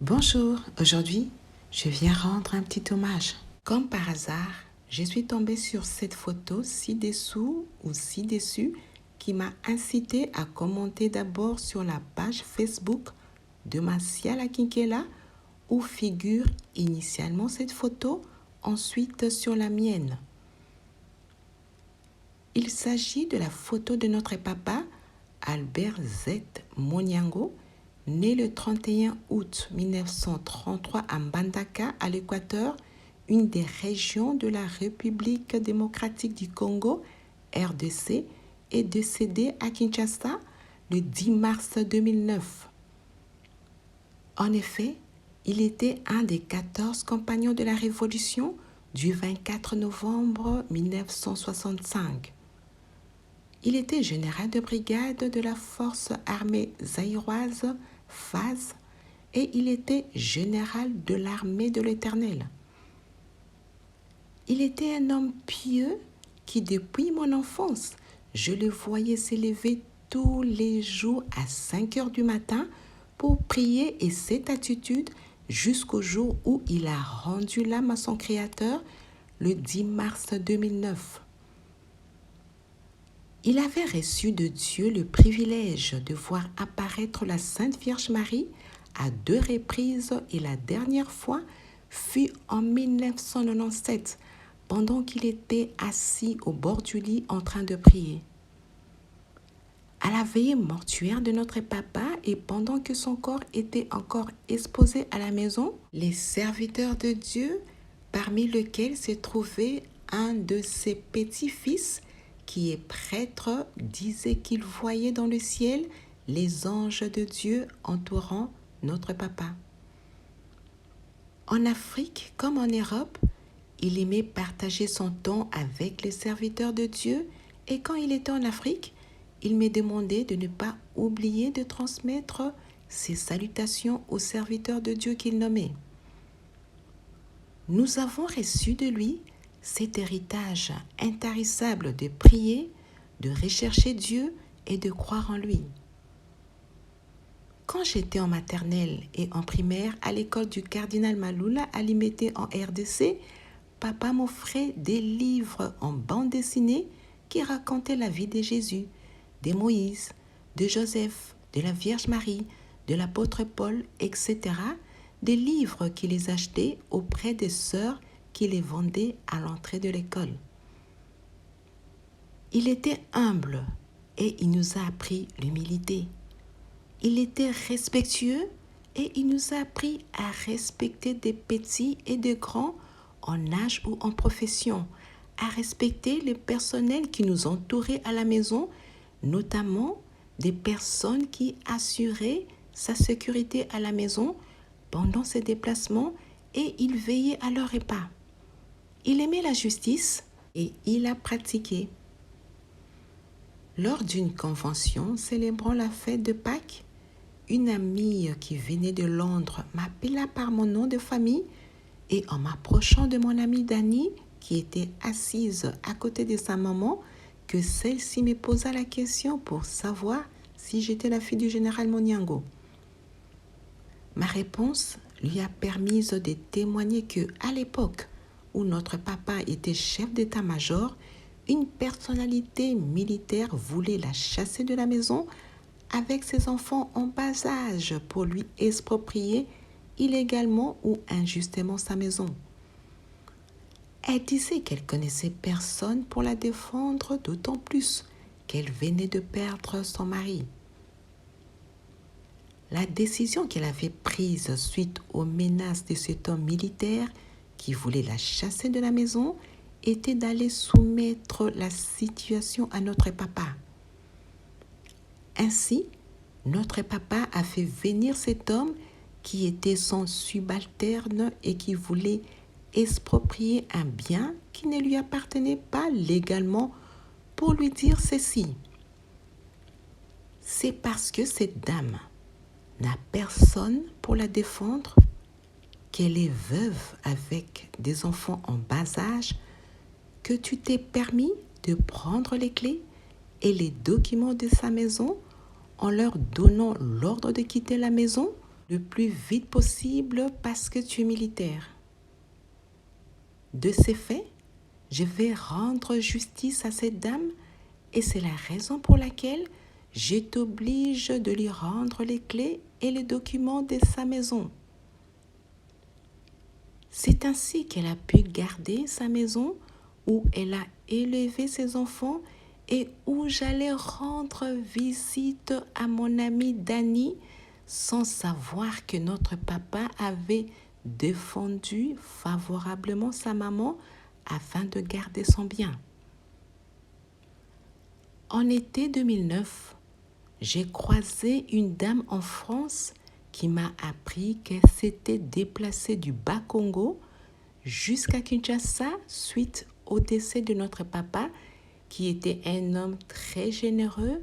Bonjour, aujourd'hui, je viens rendre un petit hommage. Comme par hasard, je suis tombée sur cette photo ci-dessous ou ci-dessus qui m'a incité à commenter d'abord sur la page Facebook de Masiala Kinkela où figure initialement cette photo, ensuite sur la mienne. Il s'agit de la photo de notre papa, Albert Z. Moniango, né le 31 août 1933 à Mbandaka, à l'Équateur, une des régions de la République démocratique du Congo, RDC, et décédé à Kinshasa le 10 mars 2009. En effet, il était un des 14 compagnons de la Révolution du 24 novembre 1965. Il était général de brigade de la force armée zaïroise FAZ et il était général de l'armée de l'Éternel. Il était un homme pieux qui, depuis mon enfance, je le voyais s'élever tous les jours à 5 heures du matin pour prier et cette attitude jusqu'au jour où il a rendu l'âme à son Créateur le 10 mars 2009. Il avait reçu de Dieu le privilège de voir apparaître la Sainte Vierge Marie à 2 reprises et la dernière fois fut en 1997 pendant qu'il était assis au bord du lit en train de prier. À la veillée mortuaire de notre papa et pendant que son corps était encore exposé à la maison, les serviteurs de Dieu, parmi lesquels se trouvait un de ses petits-fils, qui est prêtre, disait qu'il voyait dans le ciel les anges de Dieu entourant notre papa. En Afrique comme en Europe, il aimait partager son temps avec les serviteurs de Dieu et quand il était en Afrique, il me demandait de ne pas oublier de transmettre ses salutations aux serviteurs de Dieu qu'il nommait. Nous avons reçu de lui cet héritage intarissable de prier, de rechercher Dieu et de croire en lui. Quand j'étais en maternelle et en primaire à l'école du cardinal Malula à Limete en RDC, papa m'offrait des livres en bande dessinée qui racontaient la vie de Jésus, de Moïse, de Joseph, de la Vierge Marie, de l'apôtre Paul, etc., des livres qu'il les achetait auprès des sœurs qui les vendaient à l'entrée de l'école. Il était humble et il nous a appris l'humilité. Il était respectueux et il nous a appris à respecter des petits et des grands en âge ou en profession, à respecter le personnel qui nous entourait à la maison, notamment des personnes qui assuraient sa sécurité à la maison pendant ses déplacements et il veillait à leur repas. Il aimait la justice et il a pratiqué. Lors d'une convention célébrant la fête de Pâques, une amie qui venait de Londres m'appela par mon nom de famille et en m'approchant de mon amie Dani, qui était assise à côté de sa maman, que celle-ci me posa la question pour savoir si j'étais la fille du général Moniango. Ma réponse lui a permis de témoigner que, à l'époque où notre papa était chef d'état-major, une personnalité militaire voulait la chasser de la maison avec ses enfants en bas âge pour lui exproprier illégalement ou injustement sa maison. Elle disait qu'elle connaissait personne pour la défendre, d'autant plus qu'elle venait de perdre son mari. La décision qu'elle avait prise suite aux menaces de cet homme militaire qui voulait la chasser de la maison était d'aller soumettre la situation à notre papa. Ainsi, notre papa a fait venir cet homme qui était son subalterne et qui voulait exproprier un bien qui ne lui appartenait pas légalement pour lui dire ceci. C'est parce que cette dame n'a personne pour la défendre, qu'elle est veuve avec des enfants en bas âge, que tu t'es permis de prendre les clés et les documents de sa maison en leur donnant l'ordre de quitter la maison le plus vite possible parce que tu es militaire. De ces faits, je vais rendre justice à cette dame et c'est la raison pour laquelle je t'oblige de lui rendre les clés et les documents de sa maison. C'est ainsi qu'elle a pu garder sa maison où elle a élevé ses enfants et où j'allais rendre visite à mon ami Danny sans savoir que notre papa avait défendu favorablement sa maman afin de garder son bien. En été 2009, j'ai croisé une dame en France qui m'a appris qu'elle s'était déplacée du Bas-Congo jusqu'à Kinshasa suite au décès de notre papa, qui était un homme très généreux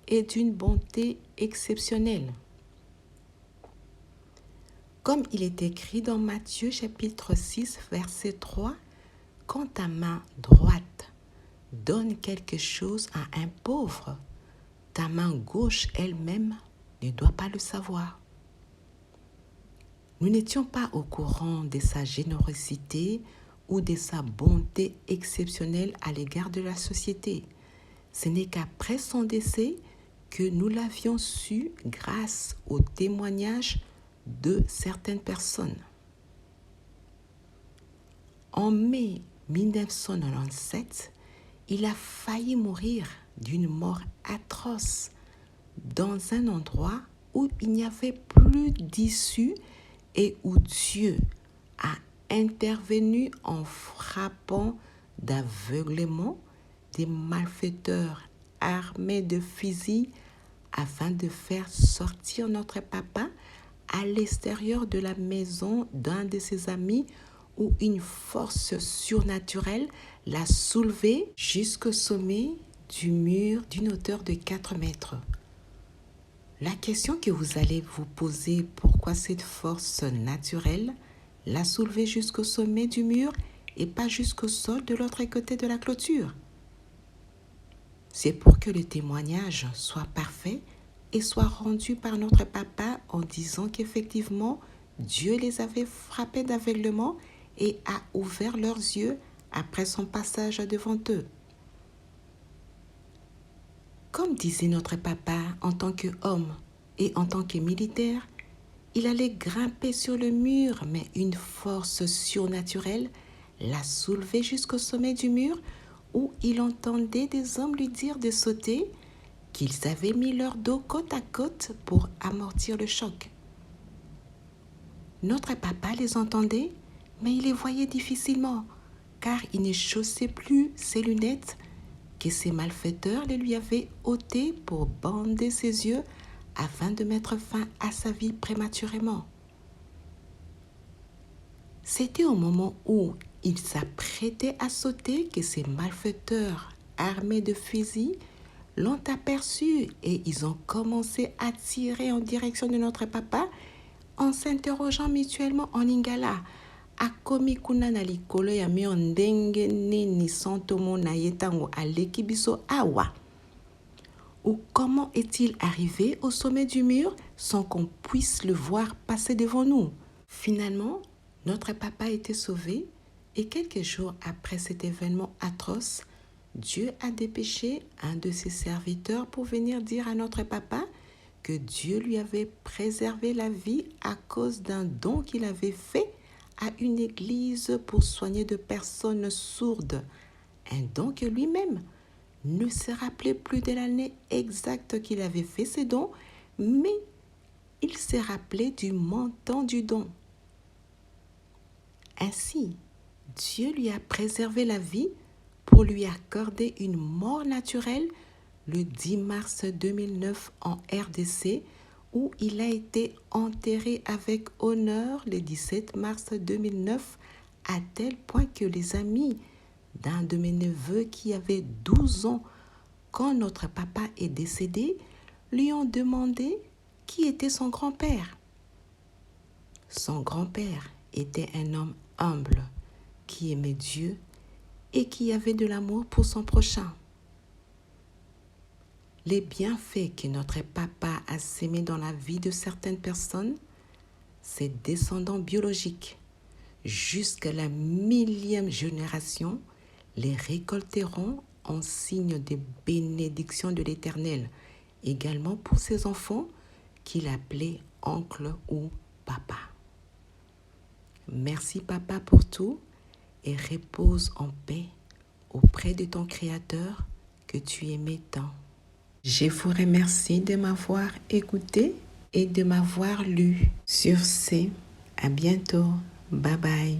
et d'une bonté exceptionnelle. Comme il est écrit dans Matthieu chapitre 6, verset 3, « Quand ta main droite donne quelque chose à un pauvre, ta main gauche elle-même ne doit pas le savoir. » Nous n'étions pas au courant de sa générosité ou de sa bonté exceptionnelle à l'égard de la société. Ce n'est qu'après son décès que nous l'avions su grâce au témoignage de certaines personnes. En mai 1997, il a failli mourir d'une mort atroce dans un endroit où il n'y avait plus d'issue et où Dieu a intervenu en frappant d'aveuglement des malfaiteurs armés de fusils afin de faire sortir notre papa à l'extérieur de la maison d'un de ses amis où une force surnaturelle l'a soulevé jusqu'au sommet du mur d'une hauteur de 4 mètres. La question que vous allez vous poser, pourquoi cette force naturelle l'a soulevé jusqu'au sommet du mur et pas jusqu'au sol de l'autre côté de la clôture? C'est pour que le témoignage soit parfait et soit rendu par notre papa en disant qu'effectivement, Dieu les avait frappés d'aveuglement et a ouvert leurs yeux après son passage devant eux. Comme disait notre papa, en tant qu'homme et en tant que militaire, il allait grimper sur le mur, mais une force surnaturelle l'a soulevé jusqu'au sommet du mur où il entendait des hommes lui dire de sauter, qu'ils avaient mis leur dos côte à côte pour amortir le choc. Notre papa les entendait, mais il les voyait difficilement, car il ne chaussait plus ses lunettes que ces malfaiteurs les lui avaient ôtées pour bander ses yeux afin de mettre fin à sa vie prématurément. C'était au moment où il s'apprêtait à sauter que ces malfaiteurs armés de fusils l'ont aperçu et ils ont commencé à tirer en direction de notre papa en s'interrogeant mutuellement en lingala. Akomi kuna na likolo ya mio ndenge nini santomo na yetango aleki biso awa. Ou comment est-il arrivé au sommet du mur sans qu'on puisse le voir passer devant nous? Finalement, notre papa était sauvé et quelques jours après cet événement atroce, Dieu a dépêché un de ses serviteurs pour venir dire à notre papa que Dieu lui avait préservé la vie à cause d'un don qu'il avait fait à une église pour soigner de personnes sourdes. Un don que lui-même ne se rappelait plus de l'année exacte qu'il avait fait ce don, mais il se rappelait du montant du don. Ainsi, Dieu lui a préservé la vie pour lui accorder une mort naturelle le 10 mars 2009 en RDC, où il a été enterré avec honneur le 17 mars 2009, à tel point que les amis d'un de mes neveux qui avait 12 ans quand notre papa est décédé lui ont demandé qui était son grand-père. Son grand-père était un homme humble qui aimait Dieu et qui avait de l'amour pour son prochain. Les bienfaits que notre papa a sémés dans la vie de certaines personnes ses descendants biologiques. Jusqu'à la 1000e génération, les récolteront en signe de bénédiction de l'Éternel, également pour ses enfants qu'il appelait oncle ou papa. Merci papa pour tout et repose en paix auprès de ton Créateur que tu aimais tant. Je vous remercie de m'avoir écouté et de m'avoir lu. Sur ce, à bientôt. Bye bye.